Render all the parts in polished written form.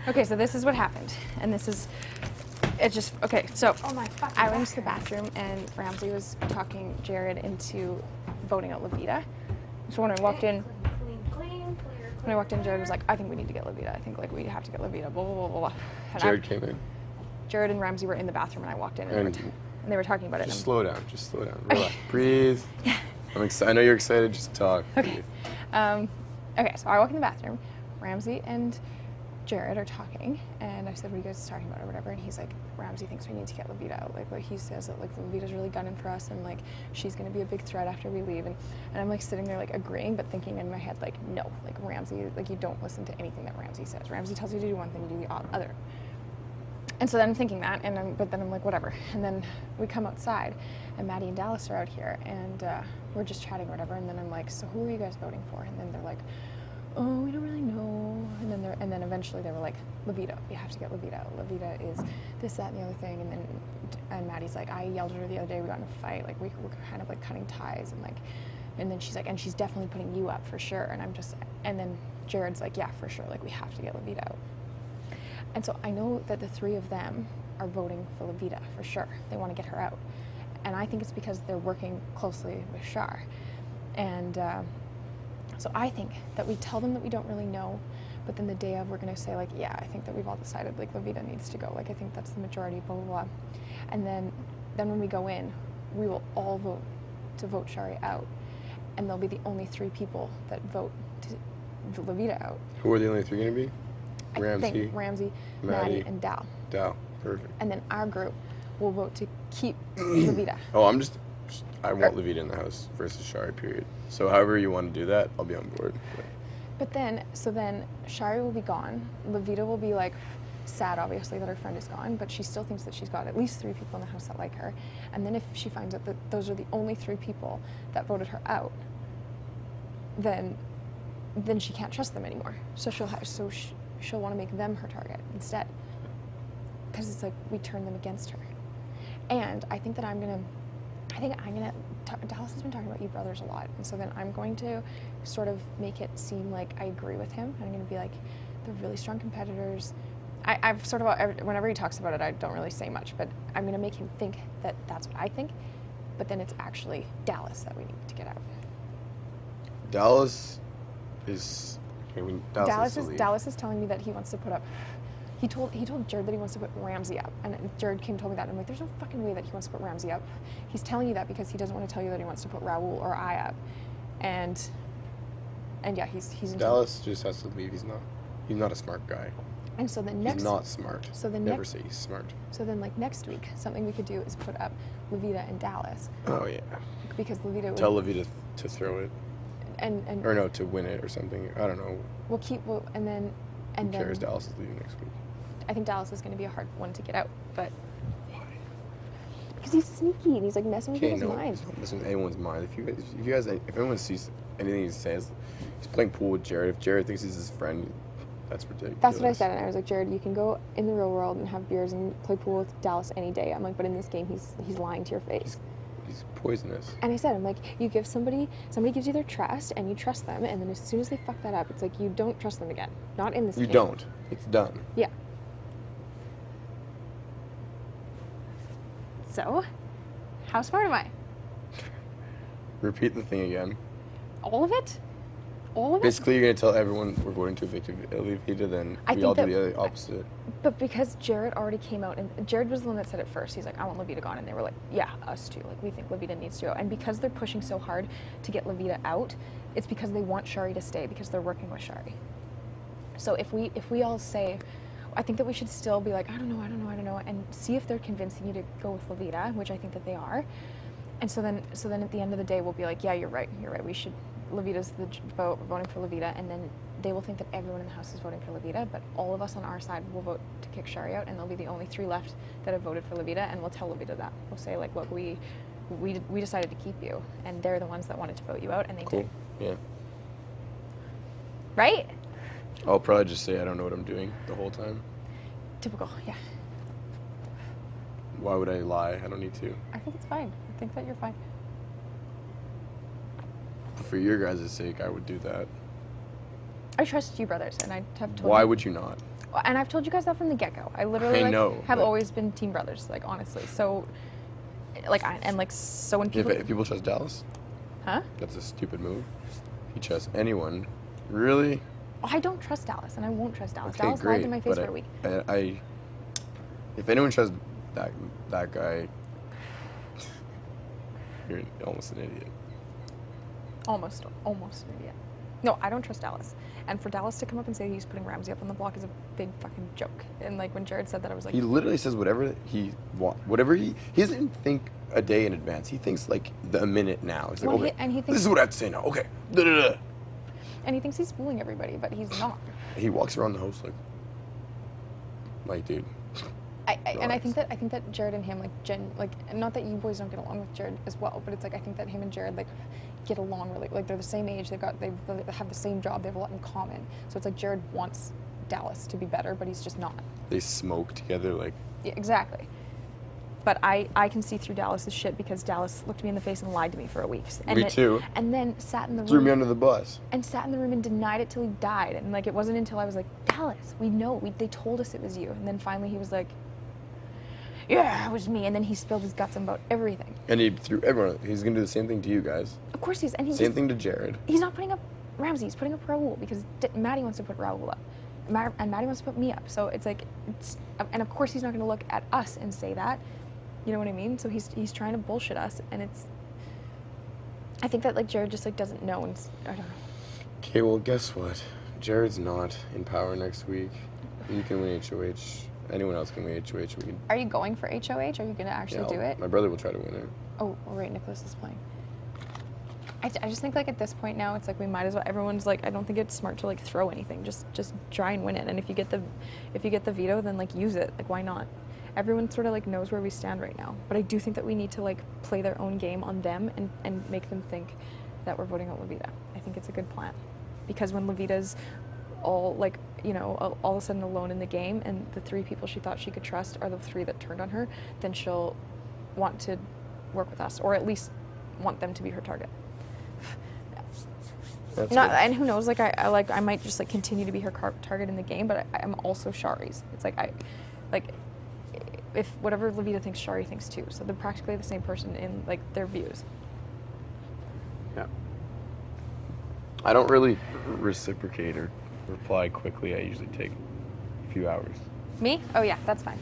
Okay, so this is what happened, and this is, it just, okay, so Oh my fucking I went to the bathroom, and Ramsey was talking Jared into voting out Levita. So when I walked in, when I walked in, Jared was like, I think we need to get Levita. I think, like, we have to get Levita, blah, blah, blah, blah, blah. And Jared came in. Jared and Ramsey were in the bathroom, and I walked in, and they were talking about it. Just slow down. Just slow down. Relax. Breathe. I'm excited. I know you're excited. Just talk. Okay. Okay, so I walk in the bathroom. Ramsey and Jared are talking, and I said, what are you guys talking about or whatever? And he's like, Ramsey thinks we need to get Levita out. Like, he says that, like, Levita's really gunning for us, and, like, she's going to be a big threat after we leave. And I'm, like, sitting there, like, agreeing, but thinking in my head, like, no. Like, Ramsey, like, you don't listen to anything that Ramsey says. Ramsey tells you to do one thing, you do the other. And so then I'm thinking that, but then I'm like, whatever. And then we come outside, and Maddie and Dallas are out here, and we're just chatting or whatever. And then I'm like, so who are you guys voting for? And then they're like, oh, we don't really know. And then eventually they were like, Levita, we have to get Levita out. Levita is this, that, and the other thing. And Maddie's like, I yelled at her the other day, we got in a fight, like, we were kind of like cutting ties, and then she's like, and she's definitely putting you up for sure. And then Jared's like, yeah, for sure, like, we have to get Levita out. And so I know that the three of them are voting for Levita for sure. They want to get her out. And I think it's because they're working closely with Shar. And so I think that we tell them that we don't really know, but then the day of we're going to say, like, yeah, I think that we've all decided, like, Levita needs to go. Like, I think that's the majority, blah, blah, blah. And then when we go in, we will all vote to vote Sharry out. And there'll be the only three people that vote to Levita out. Who are the only three going to be? Ramsey, I think Ramsey, Maddie, and Dal. Dal, perfect. And then our group will vote to keep Levita. Oh, I want Levita in the house versus Sharry, period. So however you want to do that, I'll be on board. But then Sharry will be gone. Levita will be, like, sad, obviously, that her friend is gone, but she still thinks that she's got at least 3 people in the house that like her. And then if she finds out that those are the only 3 people that voted her out, then she can't trust them anymore. So she'll want to make them her target instead, because it's like we turn them against her. And I think I'm gonna Dallas has been talking about you brothers a lot, and so then I'm going to sort of make it seem like I agree with him. I'm going to be like, they're really strong competitors. I've sort of, whenever he talks about it, I don't really say much, but I'm going to make him think that that's what I think, but then it's actually Dallas that we need to get out. Dallas is telling me that he wants to put up. He told Jared that he wants to put Ramsey up, and Jared came and told me that, and I'm like, there's no fucking way that he wants to put Ramsey up. He's telling you that because he doesn't want to tell you that he wants to put Raul or I up, and yeah, he's Dallas just has to leave. He's not a smart guy. And so then he's not smart. So then never say he's smart. So then, like, next week, something we could do is put up Levita and Dallas. Oh yeah. Because Levita tell Levita to throw it. And or no, to win it or something. I don't know. And then Who cares? Dallas is leaving next week. I think Dallas is going to be a hard one to get out, but why? Because he's sneaky and he's, like, messing with people's minds. He's not messing with anyone's mind. If anyone sees anything he says, he's playing pool with Jared. If Jared thinks he's his friend, that's ridiculous. That's what I said, and I was like, Jared, you can go in the real world and have beers and play pool with Dallas any day. I'm like, but in this game, he's lying to your face. He's poisonous. And I said, I'm like, you give somebody gives you their trust, and you trust them, and then as soon as they fuck that up, it's like you don't trust them again. Not in this game. You don't. It's done. Yeah. So, how smart am I? Repeat the thing again. All of it? All of it? Basically, you're going to tell everyone we're voting to evict Levita, then we all do the opposite. But because Jared already came out, and Jared was the one that said it first. He's like, I want Levita gone. And they were like, yeah, us too. Like, we think Levita needs to go. And because they're pushing so hard to get Levita out, it's because they want Sharry to stay, because they're working with Sharry. So if we all say, I think that we should still be like, I don't know, and see if they're convincing you to go with Levita, which I think that they are. And so then at the end of the day, we'll be like, yeah, you're right. We should, Levita's the vote, we're voting for Levita, and then they will think that everyone in the house is voting for Levita, but all of us on our side will vote to kick Sharry out, and there'll be the only 3 left that have voted for Levita, and we'll tell Levita that. We'll say, like, look, we decided to keep you, and they're the ones that wanted to vote you out, and they did. Yeah. Right? I'll probably just say I don't know what I'm doing the whole time. Typical, yeah. Why would I lie? I don't need to. I think it's fine. I think that you're fine. For your guys' sake, I would do that. I trust you brothers, and I have told Why you. would you not? And I've told you guys that from the get-go. I literally have but... always been team brothers, like, honestly. So, like, so when people... If people trust Dallas? Huh? That's a stupid move. If you trust anyone, really? I don't trust Dallas, and I won't trust Dallas. Okay, Dallas great, lied to my face for a week. If anyone trusts that guy, you're almost an idiot. Almost an idiot. No, I don't trust Dallas. And for Dallas to come up and say he's putting Ramsey up on the block is a big fucking joke. And like when Jared said that, I was like... He literally says whatever he wants. He doesn't think a day in advance. He thinks like a minute now. He's like, okay, he thinks, this is what I have to say now. Okay. Da-da-da. And he thinks he's fooling everybody, but he's not. He walks around the house like dude. I think that Jared and him not that you boys don't get along with Jared as well, but it's like I think that him and Jared like get along really, like they're the same age, they have the same job, they have a lot in common. So it's like Jared wants Dallas to be better, but he's just not. They smoke together like. Yeah, exactly. But I can see through Dallas's shit because Dallas looked me in the face and lied to me for a week. And me too. And then sat in the room. Threw me under the bus. And sat in the room and denied it till he died. And like it wasn't until I was like, Dallas, we know, they told us it was you. And then finally he was like, yeah, it was me. And then he spilled his guts about everything. And he threw everyone. He's gonna do the same thing to you guys. Of course he is. And same thing to Jared. He's not putting up Ramsey. He's putting up Raul because Maddie wants to put Raul up. And Maddie wants to put me up. So it's like, and of course he's not gonna look at us and say that. You know what I mean? So he's trying to bullshit us, and it's. I think that like Jared just like doesn't know, and I don't know. Okay, well guess what? Jared's not in power next week. You can win HOH. Anyone else can win HOH. Are you going for HOH? Are you gonna actually do it? My brother will try to win it. Oh, right. Nicholas is playing. I just think like at this point now, it's like we might as well. Everyone's like, I don't think it's smart to like throw anything. Just try and win it. And if you get the veto, then like use it. Like why not? Everyone sort of like knows where we stand right now. But I do think that we need to like play their own game on them and make them think that we're voting out Levita. I think it's a good plan. Because when Levita's all like, you know, all of a sudden alone in the game and the three people she thought she could trust are the three that turned on her, then she'll want to work with us or at least want them to be her target. And who knows, like I might just like continue to be her target in the game, but I'm also Sharry's. It's like if whatever Levita thinks, Sharry thinks too. So they're practically the same person in like their views. Yeah. I don't really reciprocate or reply quickly. I usually take a few hours. Me? Oh yeah, that's fine.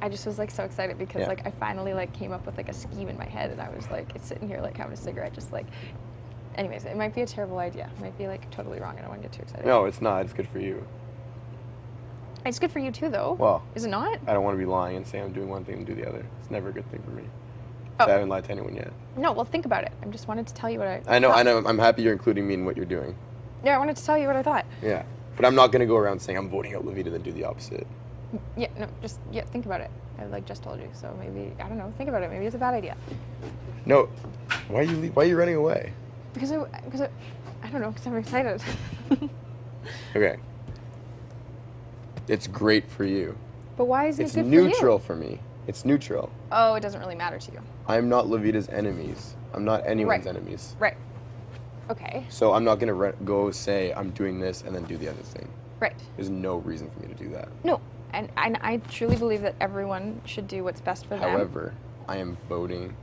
I just was like so excited because like I finally like came up with like a scheme in my head, and I was like sitting here like having a cigarette, just like. Anyways, it might be a terrible idea. It might be like totally wrong. I don't want to get too excited. No, it's not. It's good for you. It's good for you too, though. Well, is it not? I don't want to be lying and say I'm doing one thing and do the other. It's never a good thing for me. Oh. I haven't lied to anyone yet. No, well, think about it. I just wanted to tell you what I know. I'm happy you're including me in what you're doing. Yeah, I wanted to tell you what I thought. Yeah, but I'm not gonna go around saying I'm voting out Levita then do the opposite. Yeah, no, think about it. I like just told you, so maybe I don't know. Think about it. Maybe it's a bad idea. No, why are you running away? Because I don't know. Because I'm excited. Okay. It's great for you. But why is it good for you? It's neutral for me. It's neutral. Oh, it doesn't really matter to you. I'm not Levita's enemies. I'm not anyone's enemies. Right. Okay. So I'm not going to go say I'm doing this and then do the other thing. Right. There's no reason for me to do that. No. And I truly believe that everyone should do what's best for them. However, I am voting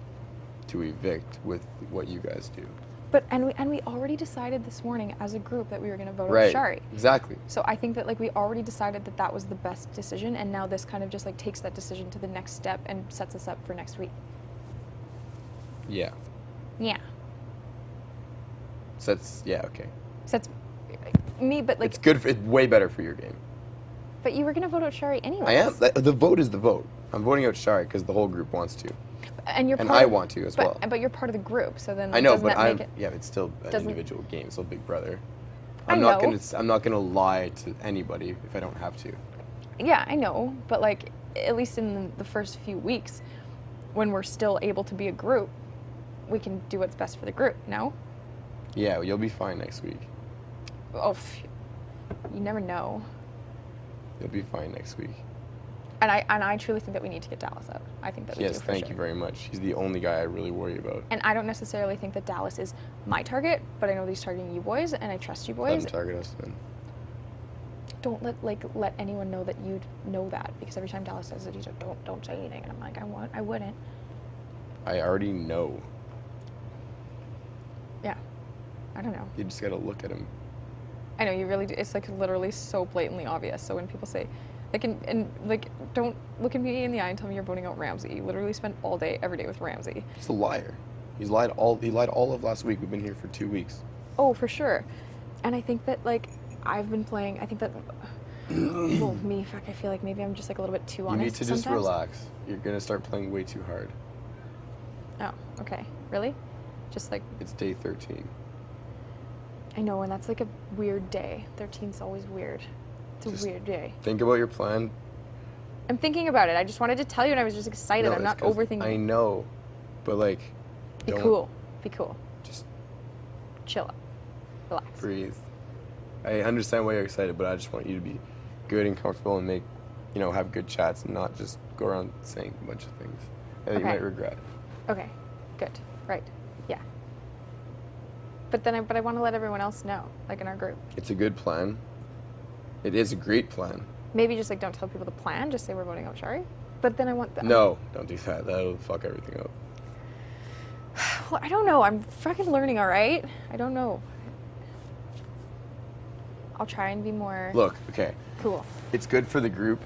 to evict with what you guys do. But and we already decided this morning as a group that we were going to vote on Sharry. Exactly. So I think that like we already decided that that was the best decision, and now this kind of just like takes that decision to the next step and sets us up for next week. Yeah. Yeah. So that's okay. So that's me, but like it's good. It's way better for your game. But you were going to vote out Sharry anyway. I am. The vote is the vote. I'm voting out Sharry because the whole group wants to. And I want to as well. But you're part of the group, so then I know, doesn't but that make it? Yeah, it's still an individual game. It's still Big Brother. I'm not gonna lie to anybody if I don't have to. Yeah, I know, but like at least in the first few weeks, when we're still able to be a group, we can do what's best for the group. No? Yeah, you'll be fine next week. Oh, you never know. You'll be fine next week. And I truly think that we need to get Dallas out. I think that we do. Yes, thank you very much. He's the only guy I really worry about. And I don't necessarily think that Dallas is my target, but I know that he's targeting you boys, and I trust you boys. Let him target us then. don't let anyone know that you know that, because every time Dallas says it, he's like, don't say anything, and I'm like, I wouldn't. I already know. Yeah, I don't know. You just gotta look at him. I know, you really do. It's like literally so blatantly obvious. So when people say, like, and like, don't look at me in the eye and tell me you're voting out Ramsey. You literally spent all day, every day with Ramsey. He's a liar. He lied all of last week. We've been here for 2 weeks. Oh, for sure. And I think that, like, I've been playing, I think that, well, me, fuck, I feel like maybe I'm just like a little bit too honest. You need to sometimes. just relax. You're gonna start playing way too hard. Oh, okay. Really? Just like... It's day 13. I know, and that's like a weird day. 13's always weird. It's a weird day. Think about your plan. I'm thinking about it. I just wanted to tell you, and I was just excited. No, I'm not overthinking. I know, but like... Be cool. Be cool. Just... Chill out. Relax. Breathe. I understand why you're excited, but I just want you to be good and comfortable and make, have good chats and not just go around saying a bunch of things that you might regret. Okay. Good. Right. Yeah. But then I want to let everyone else know, like in our group. It's a good plan. It is a great plan. Maybe just like don't tell people the plan. Just say we're voting out Sharry. But then I want them. No, don't do that. That'll fuck everything up. Well, I don't know. I'm fucking learning, all right? I don't know. I'll try and be more... Look, okay. Cool. It's good for the group.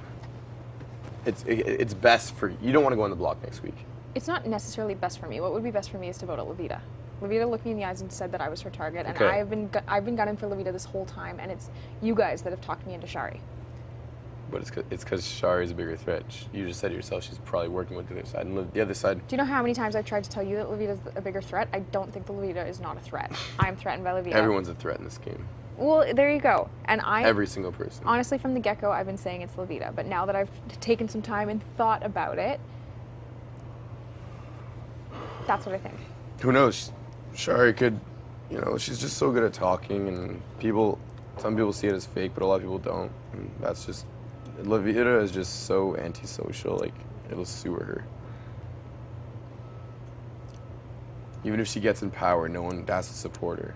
It's best for... You don't want to go on the block next week. It's not necessarily best for me. What would be best for me is to vote at Levita. Levita looked me in the eyes and said that I was her target, and I've been gunning for Levita this whole time, and it's you guys that have talked me into Sharry. But it's because Sharry is a bigger threat. You just said to yourself she's probably working with the other side. And the other side... Do you know how many times I've tried to tell you that Levita's a bigger threat? I don't think the Levita is not a threat. I'm threatened by Levita. Everyone's a threat in this game. Well, there you go. And Every single person. Honestly, from the get-go, I've been saying it's Levita. But now that I've taken some time and thought about it, that's what I think. Who knows? Sharry could, she's just so good at talking, and some people see it as fake, but a lot of people don't. And that's just... Levita is just so antisocial, like, it'll sewer her. Even if she gets in power, no one has to support her.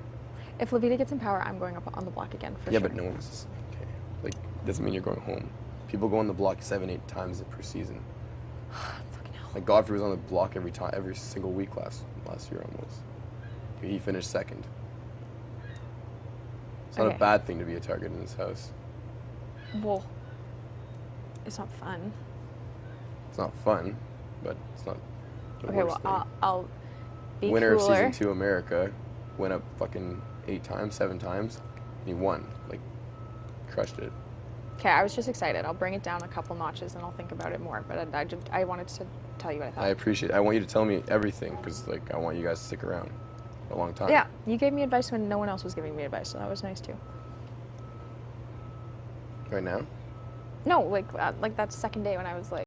If Levita gets in power, I'm going up on the block again, for sure. Yeah, but no one's... Okay. Like, doesn't mean you're going home. People go on the block 7-8 times per season. Fucking hell. Like, Godfrey was on the block every single week last year almost. He finished second. It's not a bad thing to be a target in this house. Well, it's not fun. It's not fun, but it's not the worst thing. I'll be Winner cooler. of Season 2 America, went up fucking 7 times, and he won. Like, crushed it. Okay, I was just excited. I'll bring it down a couple notches and I'll think about it more. But I wanted to tell you what I thought. I appreciate it. I want you to tell me everything, because, like, I want you guys to stick around a long time. Yeah, you gave me advice when no one else was giving me advice, so that was nice too. Right now? No, like that second day when I was like,